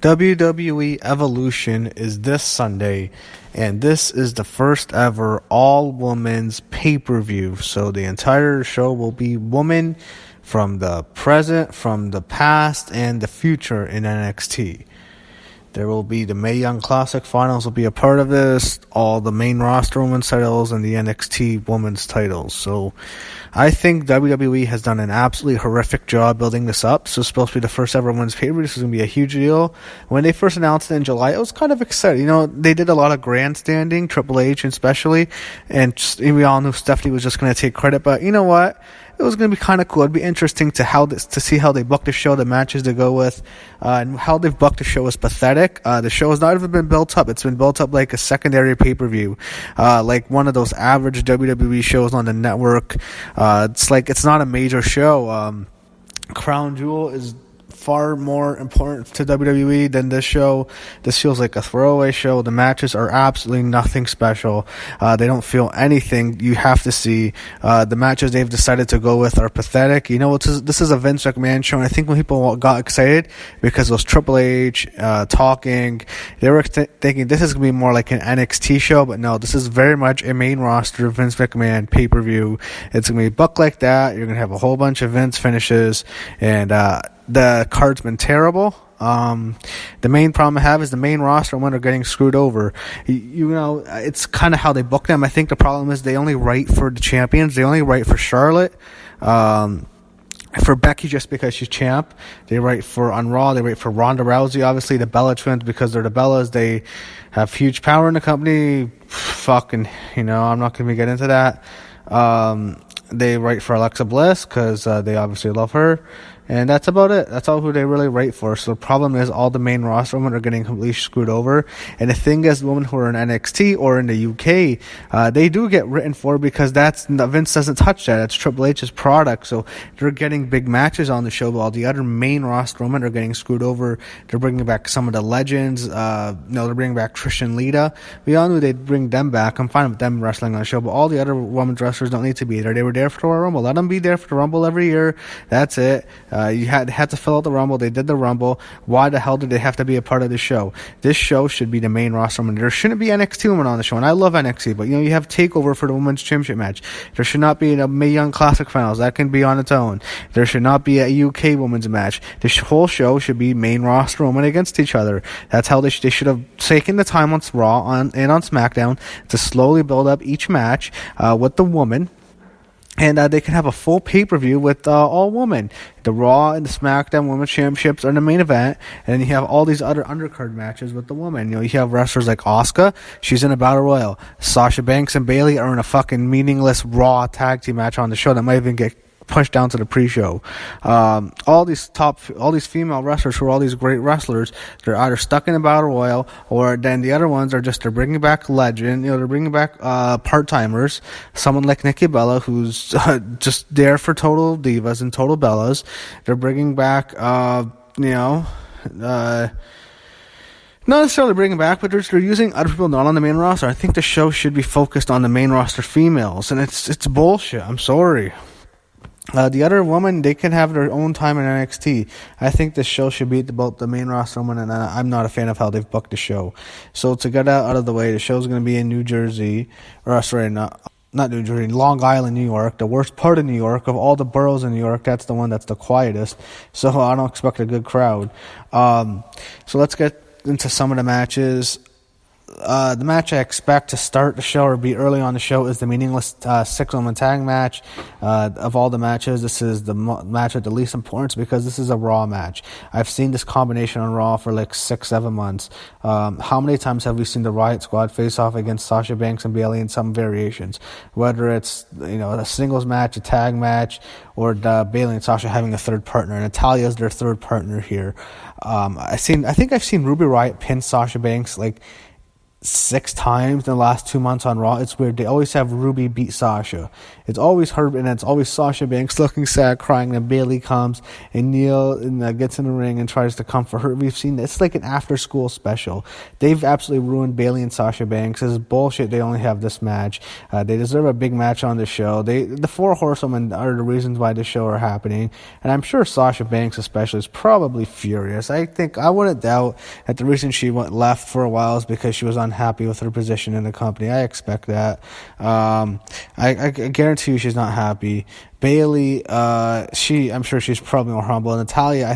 WWE Evolution is this Sunday, and this is the first ever all-women's pay-per-view. So the entire show will be women from the present, from the past, and the future in NXT. There will be the Mae Young Classic Finals will be a part of this, all the main roster women's titles, and the NXT women's titles. So I think WWE has done an absolutely horrific job building this up. This is supposed to be the first ever women's pay-per-view. This is going to be a huge deal. When they first announced it in July, it was kind of exciting. You know, they did a lot of grandstanding, Triple H especially, and we all knew Stephanie was just going to take credit. But you know what? It was going to be kind of cool. It'd be interesting to see how they booked the show, the matches to go with, and how they've booked the show is pathetic. The show has not even been built up. It's been built up like a secondary pay-per-view, like one of those average WWE shows on the network. It's not a major show. Crown Jewel is far more important to WWE than this show. This feels like a throwaway show. The matches are absolutely nothing special. They don't feel anything you have to see. The matches they've decided to go with are pathetic. You know, this is a Vince McMahon show, and I think when people got excited because it was Triple H talking, they were thinking this is going to be more like an NXT show, but no, this is very much a main roster Vince McMahon pay-per-view. It's going to be booked like that. You're going to have a whole bunch of Vince finishes, and the card's been terrible. The main problem I have is the main roster women are getting screwed over. You know, it's kind of how they book them. I think the problem is they only write for the champions. They only write for Charlotte. For Becky, just because she's champ. They write on Raw. They write for Ronda Rousey, obviously the Bella twins, because they're the Bellas. They have huge power in the company. Fucking, you know, I'm not going to get into that. They write for Alexa Bliss because they obviously love her. And that's about it. That's all who they really write for. So the problem is all the main roster women are getting completely screwed over. And the thing is, the women who are in NXT or in the UK, they do get written for because Vince doesn't touch that. It's Triple H's product. So they're getting big matches on the show, but all the other main roster women are getting screwed over. They're bringing back some of the legends. They're bringing back Trish and Lita. We all knew they'd bring them back. I'm fine with them wrestling on the show, but all the other women's wrestlers don't need to be there. They were there for the Royal Rumble. Let them be there for the Rumble every year. That's it. You had to fill out the Rumble. They did the Rumble. Why the hell did they have to be a part of the show? This show should be the main roster women. There shouldn't be NXT women on the show, and I love NXT, but you know, you have TakeOver for the Women's Championship match. There should not be a Mae Young Classic Finals. That can be on its own. There should not be a UK women's match. This whole show should be main roster women against each other. That's how they should have taken the time on Raw and on SmackDown to slowly build up each match with the woman. And they can have a full pay-per-view with all women. The Raw and the SmackDown Women's Championships are the main event. And then you have all these other undercard matches with the women. You know, you have wrestlers like Asuka. She's in a Battle Royal. Sasha Banks and Bayley are in a fucking meaningless Raw tag team match on the show that might even get pushed down to the pre-show. All these female wrestlers who are all these great wrestlers, they're either stuck in a battle royal, or then the other ones are they're bringing back legend. You know, they're bringing back part-timers. Someone like Nikki Bella, who's just there for total divas and total bellas. They're bringing back, not necessarily bringing back, but they're using other people not on the main roster. I think the show should be focused on the main roster females, and it's bullshit. I'm sorry. The other women, they can have their own time in NXT. I think this show should be about the main roster women, and I'm not a fan of how they've booked the show. So to get that out of the way, the show's going to be in New Jersey, not New Jersey, Long Island, New York, the worst part of New York. Of all the boroughs in New York, that's the one that's the quietest. So I don't expect a good crowd. So let's get into some of the matches. The match I expect to start the show or be early on the show is the meaningless six-woman tag match. Of all the matches, this is the match of the least importance because this is a Raw match. I've seen this combination on Raw for like 6-7 months. How many times have we seen the Riott Squad face off against Sasha Banks and Bayley in some variations? Whether it's a singles match, a tag match, or Bayley and Sasha having a third partner. Natalya is their third partner here. I think I've seen Ruby Riott pin Sasha Banks like 6 times in the last 2 months on Raw. It's weird. They always have Ruby beat Sasha. It's always her, and it's always Sasha Banks looking sad, crying. Then Bayley comes and gets in the ring and tries to comfort her. We've seen this. It's like an after-school special. They've absolutely ruined Bayley and Sasha Banks. This is bullshit. They only have this match. They deserve a big match on the show. The 4 horsewomen are the reasons why this show are happening, and I'm sure Sasha Banks especially is probably furious. I wouldn't doubt that the reason she left for a while is because she was unhappy with her position in the company. I expect that. I guarantee you she's not happy. Bayley, I'm sure she's probably more humble. Natalya,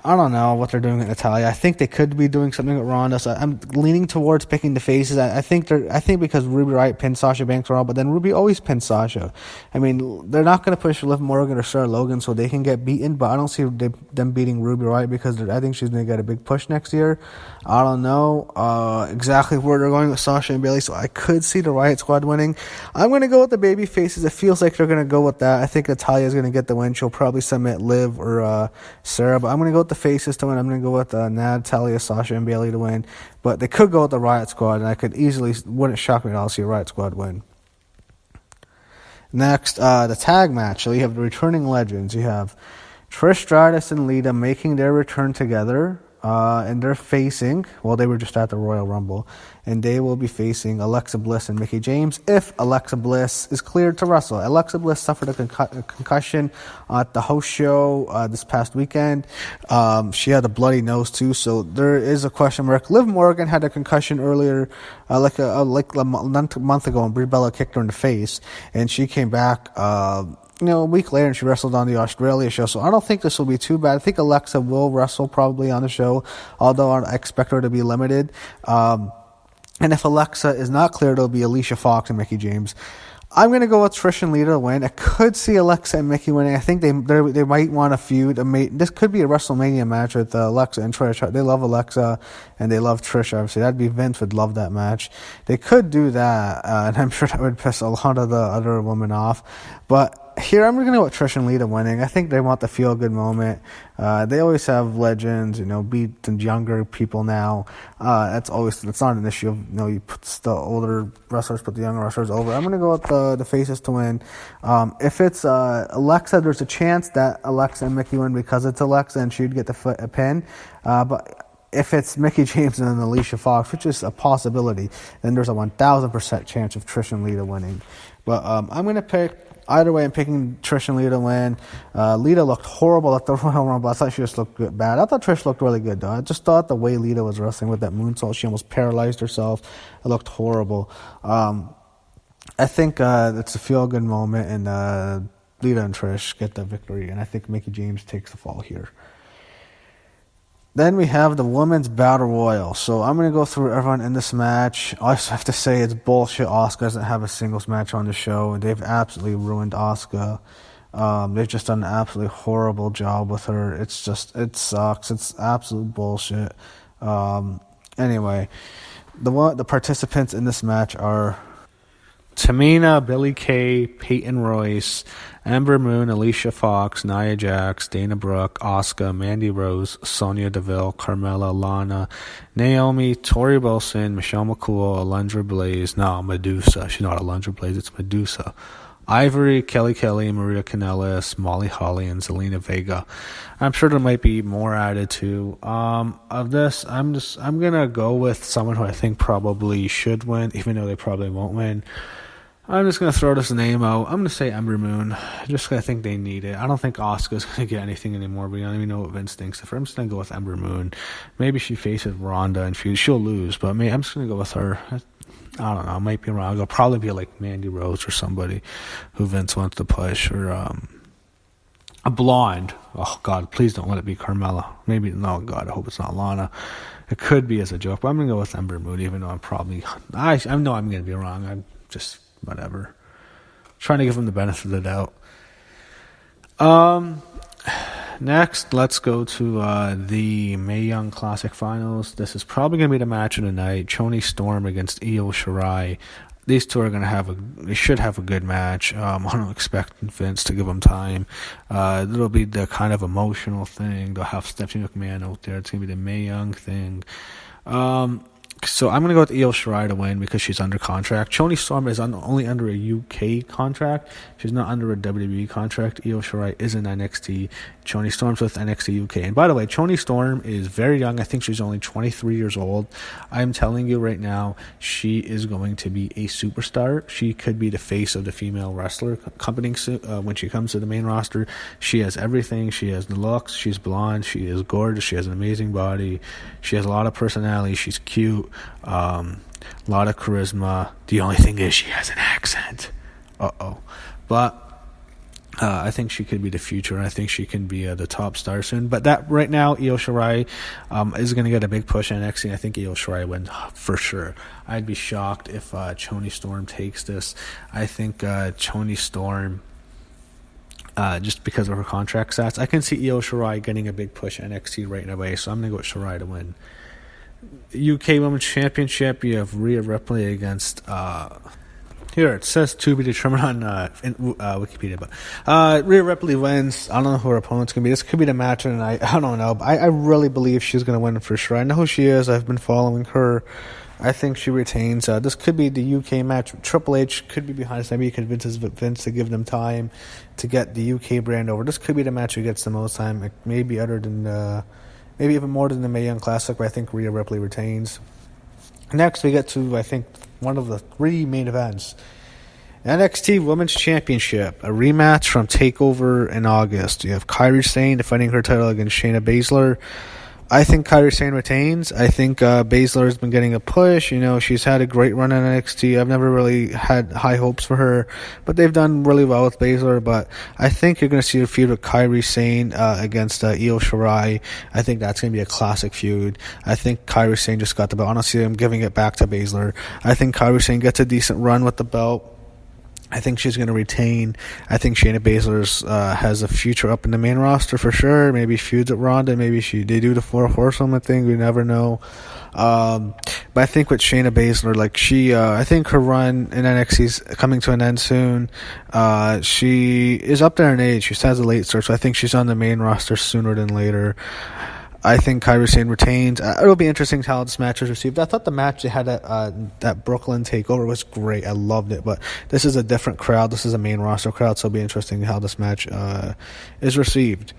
I don't know what they're doing with Natalya. I think they could be doing something with Ronda. So I'm leaning towards picking the faces. I think because Ruby Riott pinned Sasha Banks Raw, but then Ruby always pins Sasha. I mean, they're not going to push Liv Morgan or Sarah Logan so they can get beaten, but I don't see them beating Ruby Riott because I think she's going to get a big push next year. I don't know exactly where they're going with Sasha and Bayley, so I could see the Riott Squad winning. I'm going to go with the baby faces. It feels like they're going to go with that. I think Natalya is going to get the win. She'll probably submit Liv or Sarah, but I'm going to go with the faces to win. I'm going to go with Natalya, Sasha, and Bayley to win. But they could go with the Riott Squad, and wouldn't shock me at all to see a Riott Squad win. Next, the tag match. So you have the returning legends. You have Trish Stratus and Lita making their return together. And they're facing, they were just at the Royal Rumble, and they will be facing Alexa Bliss and Mickie James if Alexa Bliss is cleared to wrestle. Alexa Bliss suffered a concussion at the host show this past weekend. She had a bloody nose too, so there is a question mark. Liv Morgan had a concussion earlier, like a month ago, and Brie Bella kicked her in the face, and she came back a week later, and she wrestled on the Australia show. So I don't think this will be too bad. I think Alexa will wrestle probably on the show, although I expect her to be limited. And if Alexa is not cleared, it'll be Alicia Fox and Mickie James. I'm going to go with Trish and Lita to win. I could see Alexa and Mickie winning. I think they might want a feud. This could be a WrestleMania match with Alexa and Trish. They love Alexa and they love Trish, obviously. Vince would love that match. They could do that, and I'm sure that would piss a lot of the other women off. But here, I'm going to go with Trish and Lita winning. I think they want the feel-good moment. They always have legends, beat the younger people now. That's not an issue. You put the older wrestlers, put the younger wrestlers over. I'm going to go with the faces to win. If it's Alexa, there's a chance that Alexa and Mickie win because it's Alexa and she'd get the pin. But if it's Mickie James and Alicia Fox, which is a possibility, then there's a 1,000% chance of Trish and Lita winning. But I'm going to pick. Either way, I'm picking Trish and Lita to win. Lita looked horrible at the Royal Rumble. I thought she just looked bad. I thought Trish looked really good, though. I just thought the way Lita was wrestling with that moonsault, she almost paralyzed herself. It looked horrible. I think it's a feel-good moment, and Lita and Trish get the victory, and I think Mickie James takes the fall here. Then we have the Women's Battle Royal. So I'm going to go through everyone in this match. I just have to say it's bullshit. Asuka doesn't have a singles match on the show. They've absolutely ruined Asuka. They've just done an absolutely horrible job with her. It sucks. It's absolute bullshit. Anyway, the participants in this match are Tamina, Billie Kay, Peyton Royce, Ember Moon, Alicia Fox, Nia Jax, Dana Brooke, Asuka, Mandy Rose, Sonya Deville, Carmella, Lana, Naomi, Tori Wilson, Michelle McCool, Alundra Blaze. No, Medusa. She's not Alundra Blaze, it's Medusa. Ivory, Kelly Kelly, Maria Kanellis, Molly Holly, and Zelina Vega. I'm sure there might be more added too. Of this, I'm gonna go with someone who I think probably should win, even though they probably won't win. I'm just going to throw this name out. I'm going to say Ember Moon. Just because I think they need it. I don't think Asuka's going to get anything anymore, but I don't even know what Vince thinks of her. I'm just going to go with Ember Moon. Maybe she faces Ronda and she'll lose, but I'm just going to go with her. I don't know. I might be wrong. It'll probably be like Mandy Rose or somebody who Vince wants to push, or a blonde. Oh, God, please don't let it be Carmella. Maybe, no, God, I hope it's not Lana. It could be as a joke, but I'm going to go with Ember Moon, even though I know I'm going to be wrong. I'm just... whatever. Trying to give him the benefit of the doubt. Next, let's go to the Mae Young Classic Finals. This is probably going to be the match of the night. Choni Storm against Io Shirai. These two are going to they should have a good match. I don't expect Vince to give them time. It'll be the kind of emotional thing. They'll have Stephanie McMahon out there. It's going to be the Mae Young thing. So I'm going to go with Io Shirai to win because she's under contract. Toni Storm is only under a UK contract. She's not under a WWE contract. Io Shirai is in NXT. Toni Storm's with NXT UK. And by the way, Toni Storm is very young. I think she's only 23 years old. I'm telling you right now, she is going to be a superstar. She could be the face of the female wrestler company when she comes to the main roster. She has everything. She has the looks. She's blonde. She is gorgeous. She has an amazing body. She has a lot of personality. She's cute. A lot of charisma. The only thing is she has an accent. But I think she could be the future. I think she can be the top star soon. But that right now, Io Shirai is going to get a big push in NXT. I think Io Shirai wins for sure. I'd be shocked if Toni Storm takes this. I think Toni Storm, just because of her contract stats, I can see Io Shirai getting a big push in NXT right away. So I'm going to go with Shirai to win. UK Women's Championship, you have Rhea Ripley against here it says to be determined on Wikipedia, but Rhea Ripley wins. I don't know who her opponent's gonna be. This could be the match of the night. I don't know, but I really believe she's gonna win for sure. I know who she is. I've been following her. I think she retains. This could be the UK match. Triple H could be behind us. Maybe he convinces Vince to give them time to get the UK brand over. This could be the match who gets the most time. Maybe other than maybe even more than the Mae Young Classic, but I think Rhea Ripley retains. Next, we get to, I think, one of the three main events. NXT Women's Championship, a rematch from TakeOver in August. You have Kairi Sane defending her title against Shayna Baszler. I think Kairi Sane retains. I think Baszler has been getting a push. You know, she's had a great run in NXT. I've never really had high hopes for her, but they've done really well with Baszler. But I think you're going to see a feud with Kairi Sane against Io Shirai. I think that's going to be a classic feud. I think Kairi Sane just got the belt. Honestly, I'm giving it back to Baszler. I think Kairi Sane gets a decent run with the belt. I think she's going to retain. I think Shayna Baszler has a future up in the main roster for sure. Maybe feuds at Ronda. Maybe they do the 4 Horsewoman thing. We never know. But I think with Shayna Baszler, I think her run in NXT is coming to an end soon. She is up there in age. She has a late start, so I think she's on the main roster sooner than later. I think Kairi Sane retains. It'll be interesting how this match is received. I thought the match they had at that Brooklyn TakeOver was great. I loved it, but this is a different crowd. This is a main roster crowd, so it'll be interesting how this match is received.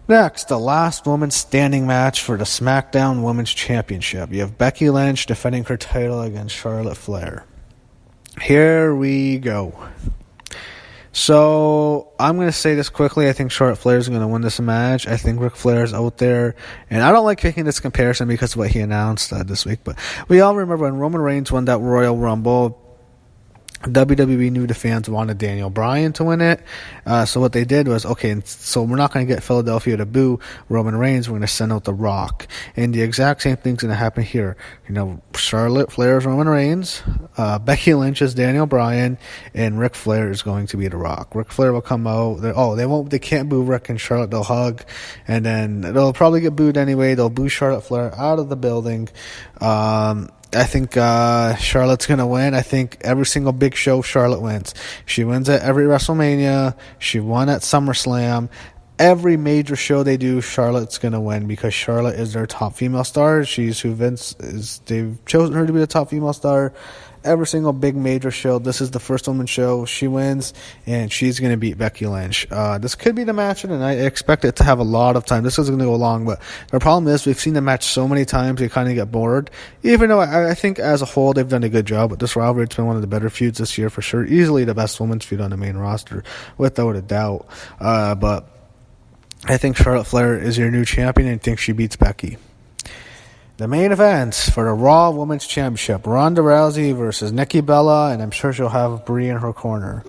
Next, the last woman standing match for the SmackDown Women's Championship. You have Becky Lynch defending her title against Charlotte Flair. Here we go. So, I'm going to say this quickly. I think Charlotte Flair is going to win this match. I think Ric Flair is out there. And I don't like making this comparison because of what he announced this week. But we all remember when Roman Reigns won that Royal Rumble, WWE knew the fans wanted Daniel Bryan to win it. So what they did was, okay, so we're not going to get Philadelphia to boo Roman Reigns. We're going to send out The Rock. And the exact same thing's going to happen here. You know, Charlotte Flair is Roman Reigns. Becky Lynch is Daniel Bryan. And Ric Flair is going to be The Rock. Ric Flair will come out. They can't boo Ric and Charlotte. They'll hug. And then they'll probably get booed anyway. They'll boo Charlotte Flair out of the building. I think Charlotte's going to win. I think every single big show, Charlotte wins. She wins at every WrestleMania. She won at SummerSlam. Every major show they do, Charlotte's going to win because Charlotte is their top female star. She's who Vince is. They've chosen her to be the top female star. Every single big major show, this is the first woman show. She wins, and she's going to beat Becky Lynch. This could be the match, and I expect it to have a lot of time. This is going to go long, but the problem is we've seen the match so many times, you kind of get bored. Even though I think as a whole they've done a good job with this rivalry. It's been one of the better feuds this year for sure. Easily the best women's feud on the main roster, without a doubt. But I think Charlotte Flair is your new champion, and I think she beats Becky. The main event for the Raw Women's Championship, Ronda Rousey versus Nikki Bella, and I'm sure she'll have Brie in her corner.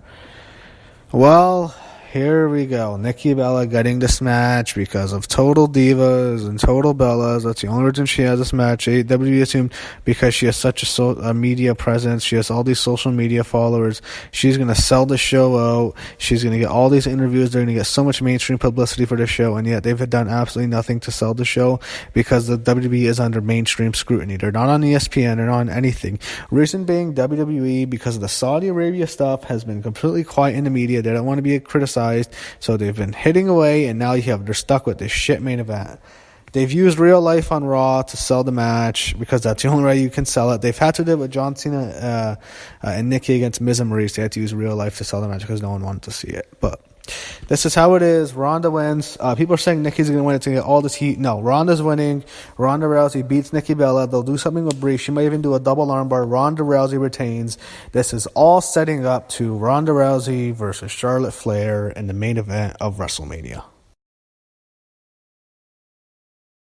Well, here we go. Nikki Bella getting this match because of Total Divas and Total Bellas. That's the only reason she has this match. WWE assumed because she has such a media presence. She has all these social media followers. She's going to sell the show out. She's going to get all these interviews. They're going to get so much mainstream publicity for the show, and yet they've done absolutely nothing to sell the show because the WWE is under mainstream scrutiny. They're not on ESPN. They're not on anything. Reason being, WWE, because of the Saudi Arabia stuff, has been completely quiet in the media. They don't want to be criticized. So they've been hitting away, and now they're stuck with this shit main event. They've used real life on Raw to sell the match because that's the only way you can sell it. They've had to do it with John Cena and Nikki against Miz and Maurice. They had to use real life to sell the match because no one wanted to see it. But this is how it is. Ronda wins. People are saying Nikki's going to win. It's going to get all this heat. No, Ronda's winning. Ronda Rousey beats Nikki Bella. They'll do something with Brie. She might even do a double armbar. Ronda Rousey retains. This is all setting up to Ronda Rousey versus Charlotte Flair in the main event of WrestleMania.